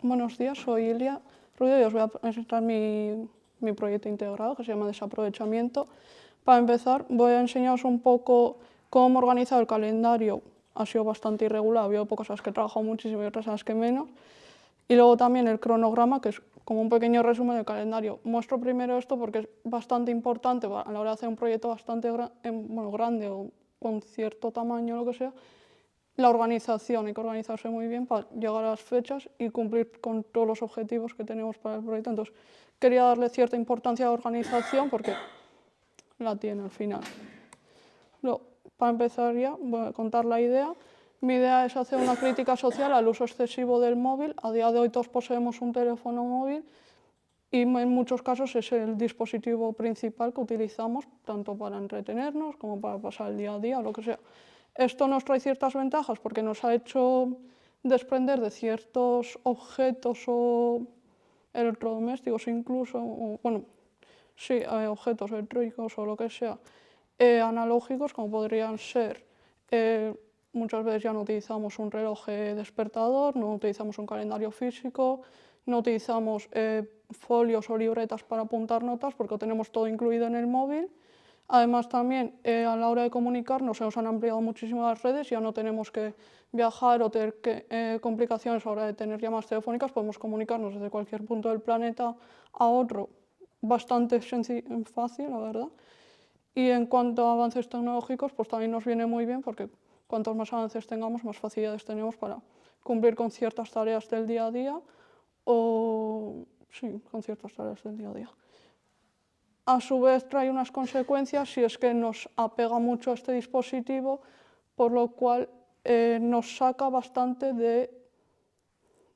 Buenos días, soy Ilia Ruido y os voy a presentar mi proyecto integrado que se llama Desaprovechamiento. Para empezar, voy a enseñaros un poco cómo organizar el calendario. Ha sido bastante irregular, ha habido pocas horas que he trabajado muchísimo y otras horas que menos. Y luego también el cronograma, que es como un pequeño resumen del calendario. Muestro primero esto porque es bastante importante a la hora de hacer un proyecto bastante grande o con cierto tamaño, lo que sea. La organización, hay que organizarse muy bien para llegar a las fechas y cumplir con todos los objetivos que tenemos para el proyecto. Entonces, quería darle cierta importancia a la organización porque la tiene al final. Luego, para empezar ya, voy a contar la idea. Mi idea es hacer una crítica social al uso excesivo del móvil. A día de hoy todos poseemos un teléfono móvil y en muchos casos es el dispositivo principal que utilizamos tanto para entretenernos como para pasar el día a día o lo que sea. Esto nos trae ciertas ventajas porque nos ha hecho desprender de ciertos objetos o electrodomésticos incluso, objetos electrónicos o lo que sea, analógicos como podrían ser, muchas veces ya no utilizamos un reloj despertador, no utilizamos un calendario físico, no utilizamos folios o libretas para apuntar notas porque lo tenemos todo incluido en el móvil. Además también a la hora de comunicarnos se nos han ampliado muchísimo las redes, ya no tenemos que viajar o tener complicaciones a la hora de tener llamadas telefónicas, podemos comunicarnos desde cualquier punto del planeta a otro, bastante fácil, la verdad. Y en cuanto a avances tecnológicos, pues también nos viene muy bien porque cuantos más avances tengamos, más facilidades tenemos para cumplir con ciertas tareas del día a día con ciertas tareas del día a día. A su vez trae unas consecuencias si es que nos apega mucho a este dispositivo, por lo cual nos saca bastante de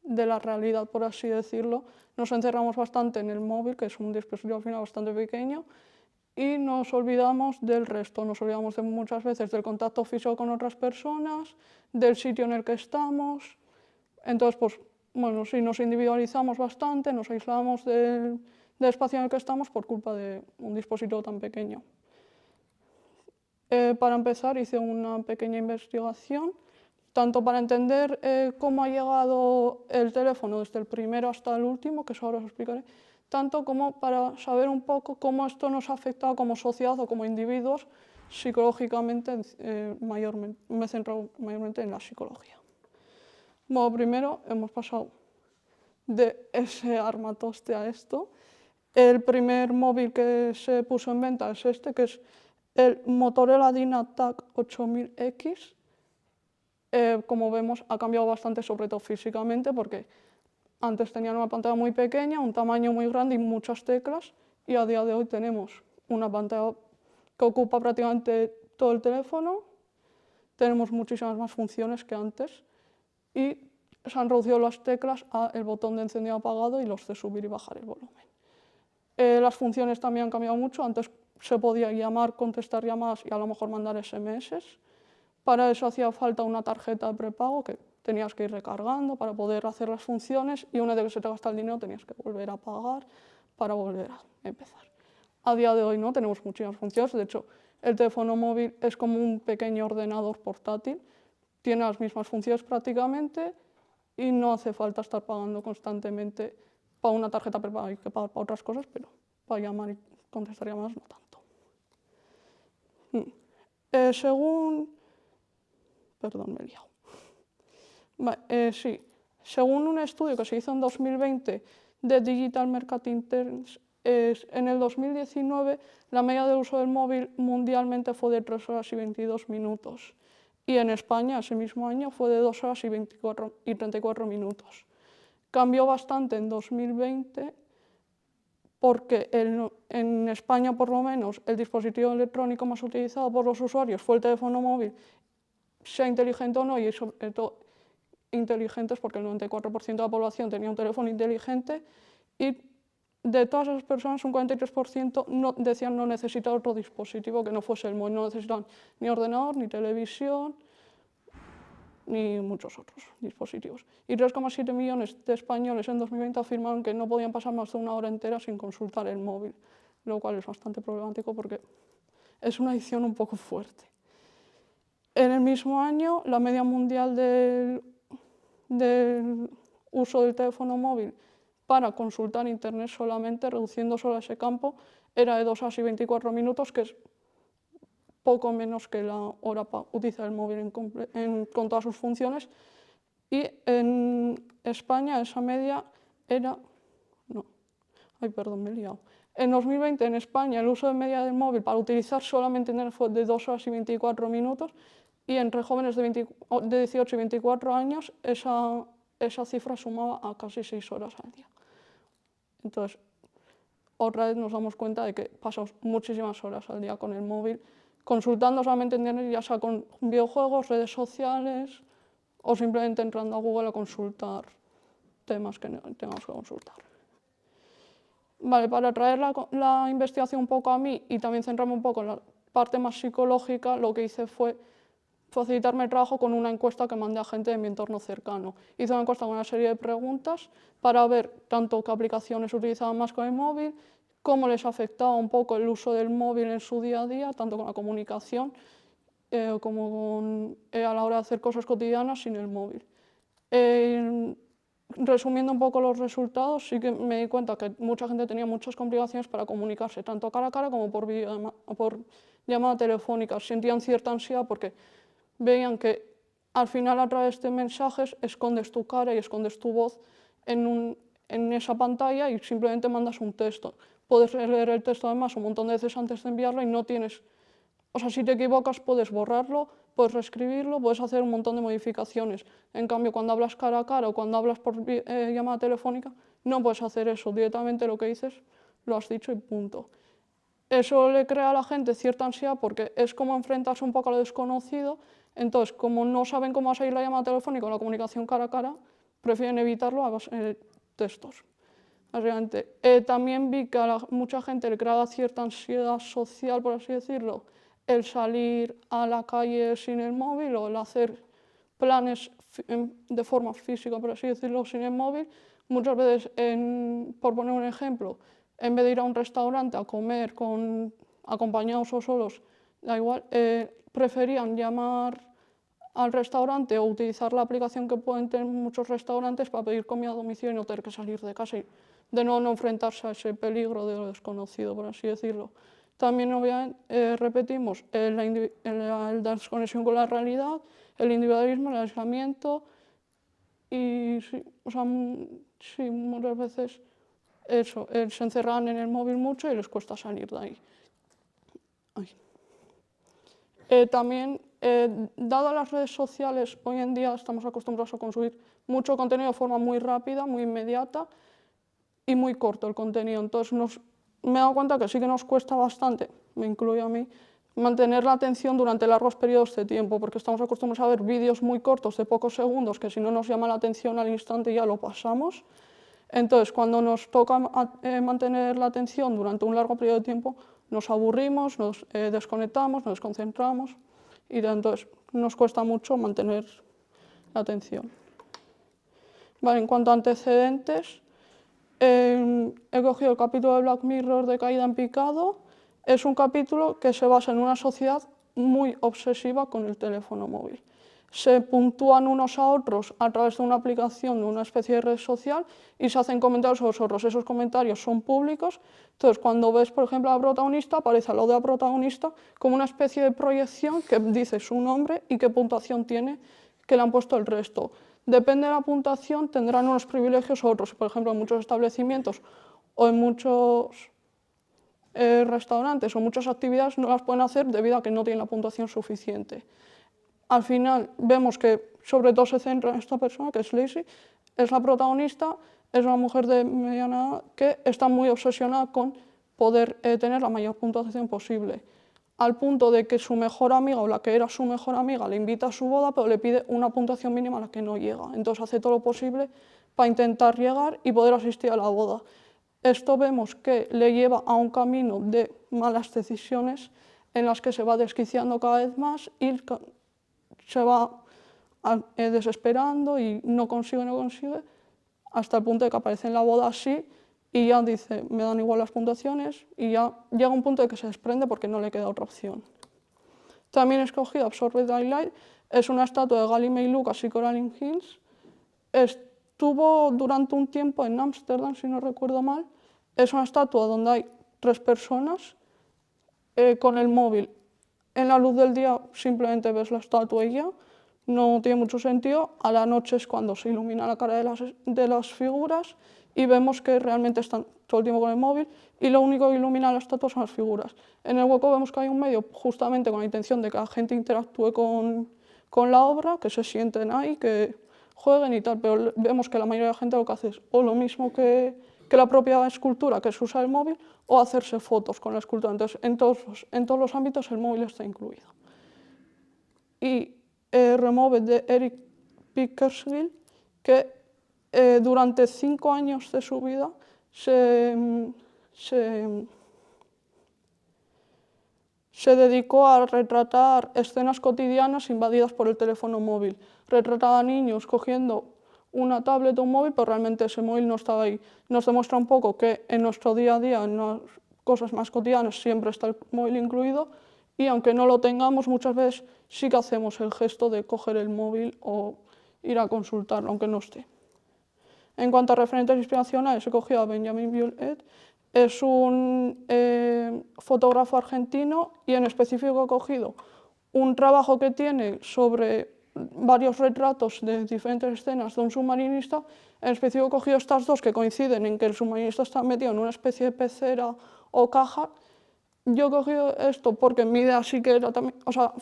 la realidad, por así decirlo. Nos encerramos bastante en el móvil, que es un dispositivo al final bastante pequeño, y nos olvidamos del resto, nos olvidamos muchas veces del contacto físico con otras personas, del sitio en el que estamos. Entonces, pues bueno, sí, nos individualizamos bastante, nos aislamos del espacio en el que estamos por culpa de un dispositivo tan pequeño. Para empezar, hice una pequeña investigación, tanto para entender cómo ha llegado el teléfono desde el primero hasta el último, que eso ahora os explicaré, tanto como para saber un poco cómo esto nos ha afectado como sociedad o como individuos psicológicamente, mayormente. Me he centrado mayormente en la psicología. Bueno, primero hemos pasado de ese armatoste a esto. El primer móvil que se puso en venta es este, que es el Motorola Dynatac 8000X. Como vemos, ha cambiado bastante, sobre todo físicamente, porque antes tenían una pantalla muy pequeña, un tamaño muy grande y muchas teclas, y a día de hoy tenemos una pantalla que ocupa prácticamente todo el teléfono, tenemos muchísimas más funciones que antes, y se han reducido las teclas a el botón de encendido apagado y los de subir y bajar el volumen. Las funciones también han cambiado mucho, antes se podía llamar, contestar llamadas y a lo mejor mandar SMS. Para eso hacía falta una tarjeta de prepago que tenías que ir recargando para poder hacer las funciones y una vez que se te gasta el dinero tenías que volver a pagar para volver a empezar. A día de hoy no, tenemos muchísimas funciones, de hecho el teléfono móvil es como un pequeño ordenador portátil, tiene las mismas funciones prácticamente y no hace falta estar pagando constantemente para una tarjeta prepaga, hay que pagar para otras cosas, pero para llamar y contestar llamadas no tanto. Perdón, me he liado. Según un estudio que se hizo en 2020 de Digital Marketing Trends, en el 2019 la media de uso del móvil mundialmente fue de 3 horas y 22 minutos y en España ese mismo año fue de 2 horas y 34 minutos. Cambió bastante en 2020 porque en España por lo menos el dispositivo electrónico más utilizado por los usuarios fue el teléfono móvil, sea inteligente o no, y sobre todo inteligentes porque el 94% de la población tenía un teléfono inteligente y de todas esas personas un 43% decían no necesitar otro dispositivo que no fuese el móvil, no necesitaban ni ordenador, ni televisión, ni muchos otros dispositivos. Y 3,7 millones de españoles en 2020 afirmaron que no podían pasar más de una hora entera sin consultar el móvil, lo cual es bastante problemático porque es una adicción un poco fuerte. En el mismo año, la media mundial del uso del teléfono móvil para consultar internet solamente, reduciendo solo ese campo, era de 2 horas y 24 minutos, que es poco menos que la hora para utilizar el móvil con todas sus funciones. Y en España esa media era... No, ay, perdón, me he liado. En 2020 en España el uso de media del móvil para utilizar solamente internet fue de 2 horas y 24 minutos, y entre jóvenes de 18 y 24 años esa cifra sumaba a casi 6 horas al día. Entonces, otra vez nos damos cuenta de que pasamos muchísimas horas al día con el móvil, consultando solamente internet, ya sea con videojuegos, redes sociales o simplemente entrando a Google a consultar temas que tengamos que consultar. Vale, para traer la investigación un poco a mí y también centrarme un poco en la parte más psicológica, lo que hice fue facilitarme el trabajo con una encuesta que mandé a gente de mi entorno cercano. Hice una encuesta con una serie de preguntas para ver tanto qué aplicaciones utilizaban más con el móvil, cómo les afectaba un poco el uso del móvil en su día a día, tanto con la comunicación como a la hora de hacer cosas cotidianas sin el móvil. Resumiendo un poco los resultados, sí que me di cuenta que mucha gente tenía muchas complicaciones para comunicarse, tanto cara a cara como por llamada telefónica. Sentían cierta ansiedad porque veían que al final a través de mensajes escondes tu cara y escondes tu voz en esa pantalla y simplemente mandas un texto. Puedes leer el texto además un montón de veces antes de enviarlo y no tienes... O sea, si te equivocas puedes borrarlo, puedes reescribirlo, puedes hacer un montón de modificaciones. En cambio, cuando hablas cara a cara o cuando hablas por llamada telefónica, no puedes hacer eso. Directamente lo que dices lo has dicho y punto. Eso le crea a la gente cierta ansiedad porque es como enfrentarse un poco a lo desconocido. Entonces, como no saben cómo va a salir la llamada telefónica o la comunicación cara a cara, prefieren evitarlo a base de textos. También vi que a mucha gente le creaba cierta ansiedad social, por así decirlo, el salir a la calle sin el móvil o el hacer planes de forma física, por así decirlo, sin el móvil. Muchas veces, por poner un ejemplo, en vez de ir a un restaurante a comer acompañados o solos, da igual, preferían llamar al restaurante o utilizar la aplicación que pueden tener muchos restaurantes para pedir comida a domicilio y no tener que salir de casa y de nuevo no enfrentarse a ese peligro de lo desconocido, por así decirlo. También obviamente repetimos la desconexión con la realidad, el individualismo, el aislamiento y sí, o sea, sí, muchas veces eso, se encerran en el móvil mucho y les cuesta salir de ahí. También, dado las redes sociales, hoy en día estamos acostumbrados a consumir mucho contenido de forma muy rápida, muy inmediata y muy corto el contenido. Entonces me he dado cuenta que sí que nos cuesta bastante, me incluyo a mí, mantener la atención durante largos periodos de tiempo, porque estamos acostumbrados a ver vídeos muy cortos de pocos segundos que si no nos llama la atención al instante ya lo pasamos. Entonces, cuando nos toca mantener la atención durante un largo periodo de tiempo, nos aburrimos, nos desconectamos, nos desconcentramos y entonces nos cuesta mucho mantener la atención. Vale, en cuanto a antecedentes, he cogido el capítulo de Black Mirror de Caída en Picado. Es un capítulo que se basa en una sociedad muy obsesiva con el teléfono móvil. Se puntúan unos a otros a través de una aplicación, de una especie de red social, y se hacen comentarios sobre los otros. Esos comentarios son públicos. Entonces, cuando ves, por ejemplo, a la protagonista, aparece al lado de la protagonista como una especie de proyección que dice su nombre y qué puntuación tiene que le han puesto el resto. Depende de la puntuación, tendrán unos privilegios u otros. Por ejemplo, en muchos establecimientos o en muchos restaurantes o muchas actividades no las pueden hacer debido a que no tienen la puntuación suficiente. Al final vemos que sobre todo se centra en esta persona, que es Lacey, es la protagonista, es una mujer de mediana edad que está muy obsesionada con poder tener la mayor puntuación posible, al punto de que su mejor amiga o la que era su mejor amiga le invita a su boda, pero le pide una puntuación mínima a la que no llega. Entonces hace todo lo posible para intentar llegar y poder asistir a la boda. Esto vemos que le lleva a un camino de malas decisiones en las que se va desquiciando cada vez más y se va desesperando y no consigue, hasta el punto de que aparece en la boda así y ya dice, me dan igual las puntuaciones y ya llega un punto de que se desprende porque no le queda otra opción. También he escogido Absorbed Daylight, es una estatua de Gali May Lucas y Coraline Hills. estuvo durante un tiempo en Ámsterdam, si no recuerdo mal. Es una estatua donde hay 3 personas con el móvil. En la luz del día simplemente ves la estatua y ya, no tiene mucho sentido. A la noche es cuando se ilumina la cara de las figuras y vemos que realmente están todo el tiempo con el móvil y lo único que ilumina la estatua son las figuras. En el hueco vemos que hay un medio justamente con la intención de que la gente interactúe con la obra, que se sienten ahí, que jueguen y tal, pero vemos que la mayoría de la gente lo que hace es o lo mismo que la propia escultura, que es usar el móvil, o hacerse fotos con la escultura. Entonces, en todos los ámbitos el móvil está incluido. Y Remove de Eric Pickersgill, que durante 5 años de su vida se dedicó a retratar escenas cotidianas invadidas por el teléfono móvil. Retrataba a niños cogiendo una tablet o un móvil, pero realmente ese móvil no estaba ahí. Nos demuestra un poco que en nuestro día a día, en las cosas más cotidianas, siempre está el móvil incluido, y aunque no lo tengamos, muchas veces sí que hacemos el gesto de coger el móvil o ir a consultarlo, aunque no esté. En cuanto a referentes inspiracionales, he cogido a Benjamin Biolay. Es un fotógrafo argentino y en específico he cogido un trabajo que tiene sobre varios retratos de diferentes escenas de un submarinista. En específico he cogido estas dos que coinciden en que el submarinista está metido en una especie de pecera o caja. Yo he cogido esto porque mi idea sí que era también,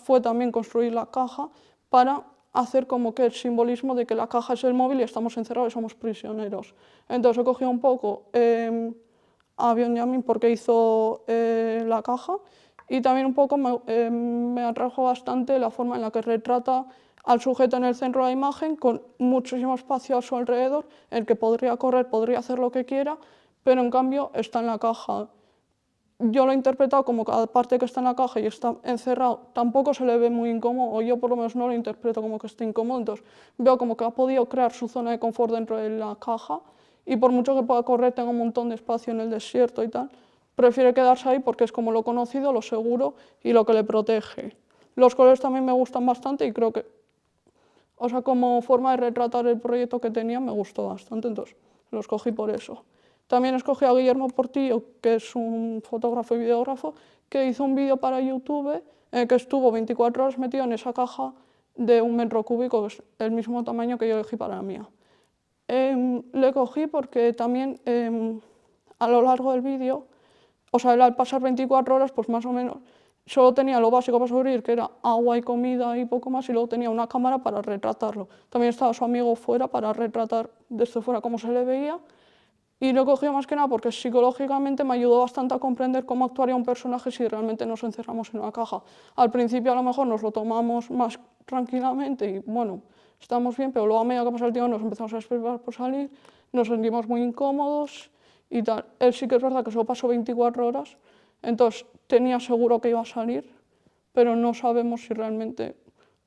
fue también construir la caja para hacer como que el simbolismo de que la caja es el móvil y estamos encerrados y somos prisioneros. Entonces he cogido un poco a Benjamin porque hizo la caja y también un poco me atrajo bastante la forma en la que retrata al sujeto en el centro de la imagen con muchísimo espacio a su alrededor, en el que podría correr, podría hacer lo que quiera, pero en cambio está en la caja. Yo lo he interpretado como que aparte que está en la caja y está encerrado, tampoco se le ve muy incómodo, o yo por lo menos no lo interpreto como que esté incómodo, entonces veo como que ha podido crear su zona de confort dentro de la caja y por mucho que pueda correr, tenga un montón de espacio en el desierto y tal, prefiere quedarse ahí porque es como lo conocido, lo seguro y lo que le protege. Los colores también me gustan bastante y creo que, como forma de retratar el proyecto que tenía me gustó bastante, entonces lo escogí por eso. También escogí a Guillermo Portillo, que es un fotógrafo y videógrafo, que hizo un vídeo para YouTube en el que estuvo 24 horas metido en esa caja de 1 metro cúbico, que es el mismo tamaño que yo elegí para la mía. Le cogí porque también a lo largo del vídeo, él al pasar 24 horas, pues más o menos, solo tenía lo básico para sobrevivir, que era agua y comida y poco más, y luego tenía una cámara para retratarlo. También estaba su amigo fuera para retratar desde fuera cómo se le veía. Y lo he cogido más que nada porque psicológicamente me ayudó bastante a comprender cómo actuaría un personaje si realmente nos encerramos en una caja. Al principio a lo mejor nos lo tomamos más tranquilamente y bueno, estamos bien, pero luego a medida que pasa el tiempo nos empezamos a esperar por salir, nos sentimos muy incómodos y tal. Él sí que es verdad que solo pasó 24 horas, entonces tenía seguro que iba a salir, pero no sabemos si realmente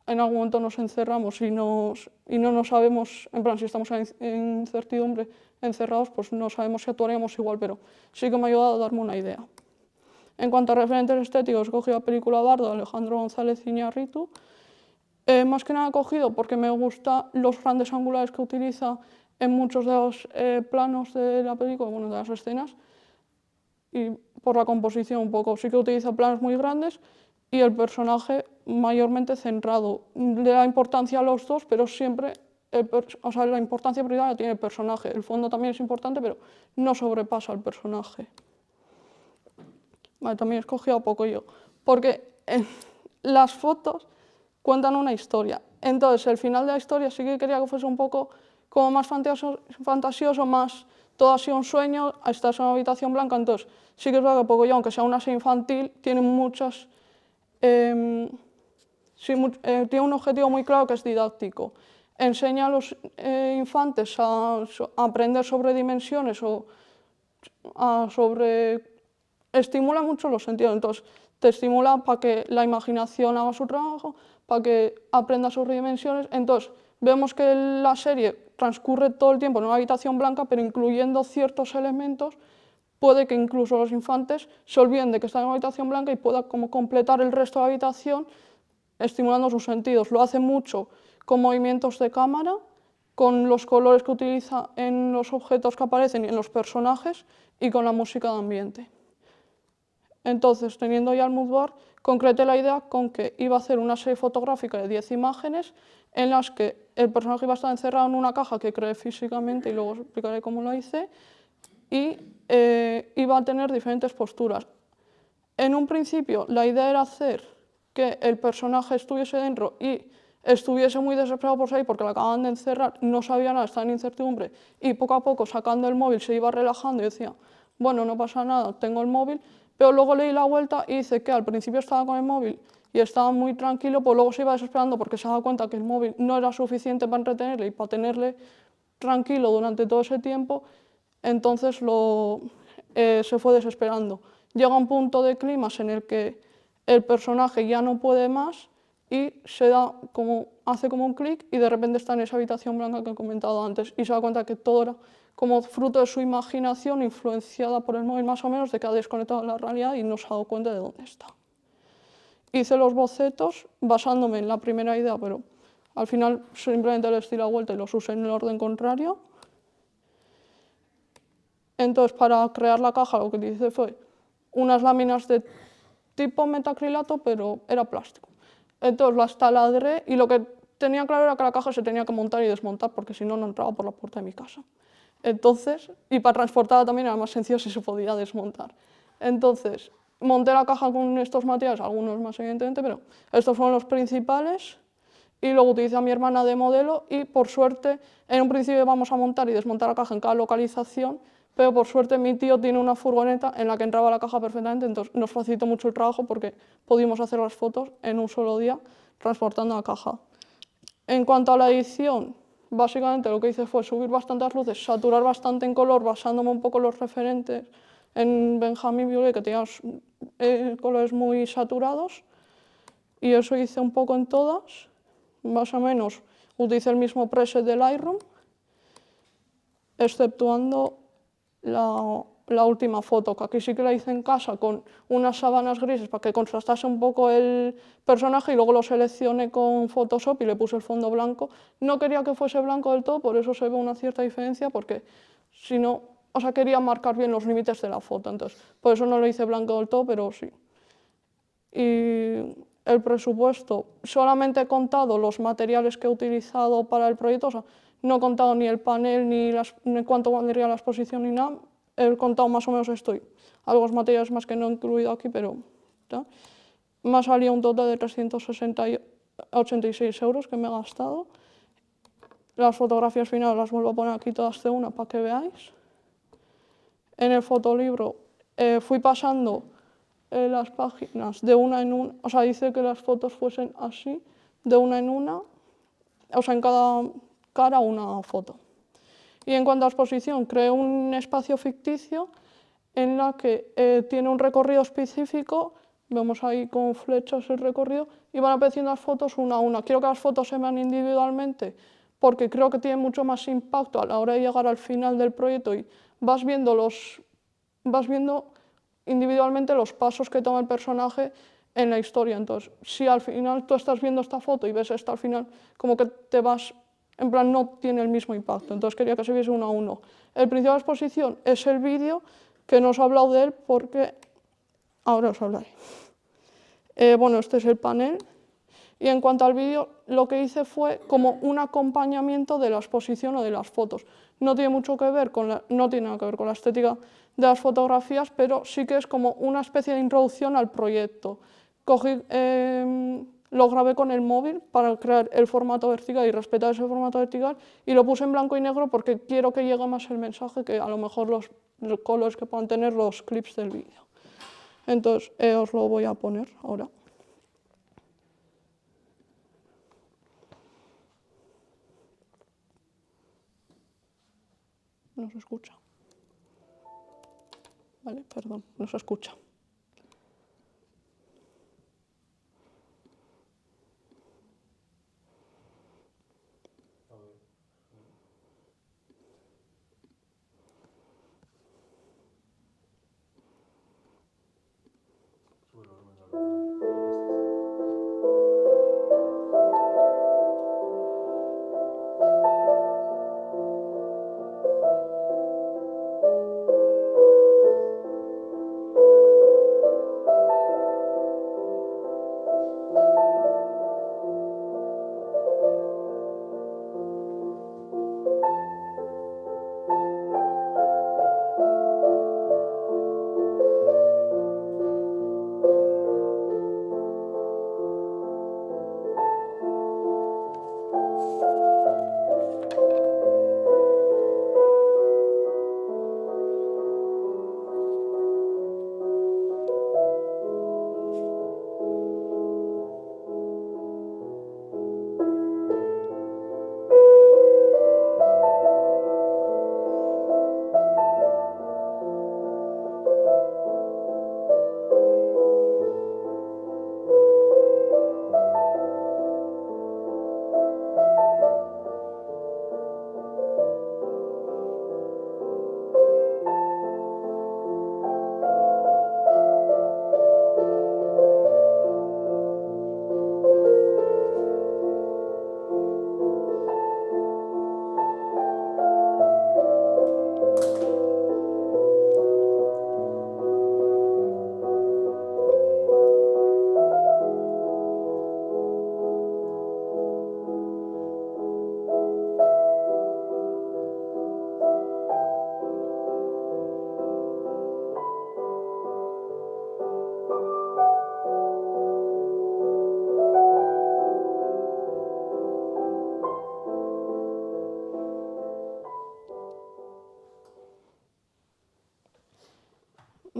en algún momento nos encerramos y no nos sabemos, en plan si estamos en incertidumbre, encerrados, pues no sabemos si actuaríamos igual, pero sí que me ha ayudado a darme una idea. En cuanto a referentes estéticos, he cogido la película Bardo de Alejandro González Iñárritu. Más que nada he cogido porque me gustan los grandes angulares que utiliza en muchos de los planos de la película, bueno, de las escenas, y por la composición un poco. Sí que utiliza planos muy grandes y el personaje mayormente centrado. Le da importancia a los dos, pero siempre la importancia principal la tiene el personaje. El fondo también es importante, pero no sobrepasa al personaje. Vale, también he escogido a Pocoyo, porque las fotos cuentan una historia. Entonces, el final de la historia sí que quería que fuese un poco como más fantasioso, más todo ha sido un sueño, estás en una habitación blanca. Entonces, sí que es verdad que Pocoyo, aunque sea una serie infantil, tiene muchas... tiene un objetivo muy claro que es didáctico. Enseña a los infantes a aprender sobre dimensiones o estimula mucho los sentidos, entonces te estimula para que la imaginación haga su trabajo, para que aprenda sobre dimensiones. Entonces vemos que la serie transcurre todo el tiempo en una habitación blanca, pero incluyendo ciertos elementos, puede que incluso los infantes se olviden de que están en una habitación blanca y puedan como completar el resto de la habitación estimulando sus sentidos. Lo hace mucho con movimientos de cámara con los colores que utiliza en los objetos que aparecen y en los personajes y con la música de ambiente. Entonces, teniendo ya el mood board, concreté la idea con que iba a hacer una serie fotográfica de 10 imágenes en las que el personaje iba a estar encerrado en una caja que creé físicamente y luego os explicaré cómo lo hice, y iba a tener diferentes posturas. En un principio la idea era hacer que el personaje estuviese dentro y estuviese muy desesperado por salir porque lo acaban de encerrar, no sabía nada, estaba en incertidumbre y poco a poco sacando el móvil se iba relajando y decía, bueno, no pasa nada, tengo el móvil, pero luego le di la vuelta y dice que al principio estaba con el móvil y estaba muy tranquilo, pues luego se iba desesperando porque se daba cuenta que el móvil no era suficiente para entretenerle y para tenerle tranquilo durante todo ese tiempo, entonces se fue desesperando. Llega un punto de clímax en el que el personaje ya no puede más y hace como un clic y de repente está en esa habitación blanca que he comentado antes y se da cuenta que todo era como fruto de su imaginación influenciada por el móvil más o menos, de que ha desconectado de la realidad y no se ha dado cuenta de dónde está. Hice los bocetos basándome en la primera idea, pero al final simplemente les di la vuelta y los usé en el orden contrario. Entonces, para crear la caja lo que utilicé fue unas láminas de tipo metacrilato, pero era plástico. Entonces las taladré y lo que tenía claro era que la caja se tenía que montar y desmontar porque si no, no entraba por la puerta de mi casa. Entonces, y para transportarla también era más sencillo si se podía desmontar. Entonces, monté la caja con estos materiales, algunos más evidentemente, pero estos fueron los principales. Y luego utilicé a mi hermana de modelo y por suerte, en un principio íbamos a montar y desmontar la caja en cada localización, pero por suerte mi tío tiene una furgoneta en la que entraba la caja perfectamente, entonces nos facilitó mucho el trabajo porque pudimos hacer las fotos en un solo día transportando la caja. En cuanto a la edición, básicamente lo que hice fue subir bastantes luces, saturar bastante en color, basándome un poco en los referentes en Benjamin Biolay, que tenía colores muy saturados, y eso hice un poco en todas. Más o menos utilicé el mismo preset del Lightroom, exceptuando la última foto, que aquí sí que la hice en casa con unas sábanas grises para que contrastase un poco el personaje y luego lo seleccioné con Photoshop y le puse el fondo blanco. No quería que fuese blanco del todo, por eso se ve una cierta diferencia, porque si no, o sea, quería marcar bien los límites de la foto, entonces por eso no lo hice blanco del todo, pero sí. Y el presupuesto, solamente he contado los materiales que he utilizado para el proyecto, o sea, no he contado ni el panel, ni cuánto valdría la exposición, ni nada, he contado más o menos esto, algunos materiales más que no he incluido aquí, pero ¿ya? Me ha salido un total de 386 euros que me he gastado. Las fotografías finales las vuelvo a poner aquí todas de una para que veáis. En el fotolibro fui pasando las páginas de una en una, o sea, hice que las fotos fuesen así, de una en una, o sea, en cada cara una foto. Y en cuanto a exposición, creé un espacio ficticio en la que tiene un recorrido específico, vemos ahí con flechas el recorrido, y van apareciendo las fotos una a una. Quiero que las fotos se vean individualmente, porque creo que tiene mucho más impacto a la hora de llegar al final del proyecto y vas viendo individualmente los pasos que toma el personaje en la historia. Entonces, si al final tú estás viendo esta foto y ves esta al final, como que te vas, en plan, no tiene el mismo impacto. Entonces quería que se viese uno a uno. El principio de la exposición es el vídeo, que no os he hablado de él porque ahora os hablaré. Bueno, este es el panel. Y en cuanto al vídeo, lo que hice fue como un acompañamiento de la exposición o de las fotos. No tiene mucho que ver no tiene nada que ver con la estética de las fotografías, pero sí que es como una especie de introducción al proyecto. Lo grabé con el móvil para crear el formato vertical y respetar ese formato vertical, y lo puse en blanco y negro porque quiero que llegue más el mensaje que a lo mejor los colores que puedan tener los clips del vídeo. Entonces, os lo voy a poner ahora. No se escucha. Vale, perdón, no se escucha.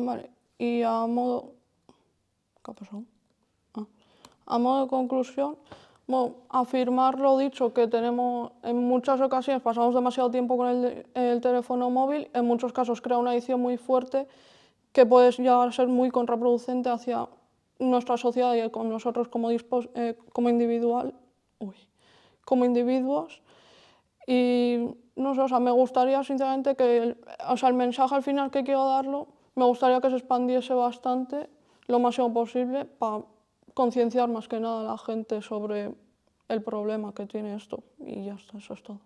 Vale, y a modo... ¿Qué ha pasado? A modo de conclusión, bueno, afirmar lo dicho, que tenemos, en muchas ocasiones pasamos demasiado tiempo con el teléfono móvil, en muchos casos crea una adicción muy fuerte que puede llegar a ser muy contraproducente hacia nuestra sociedad y con nosotros como, como individuos. Y no sé, o sea, me gustaría sinceramente que, o sea, el mensaje al final que quiero darlo, me gustaría que se expandiese bastante, lo máximo posible, para concienciar más que nada a la gente sobre el problema que tiene esto. Y ya está, eso es todo.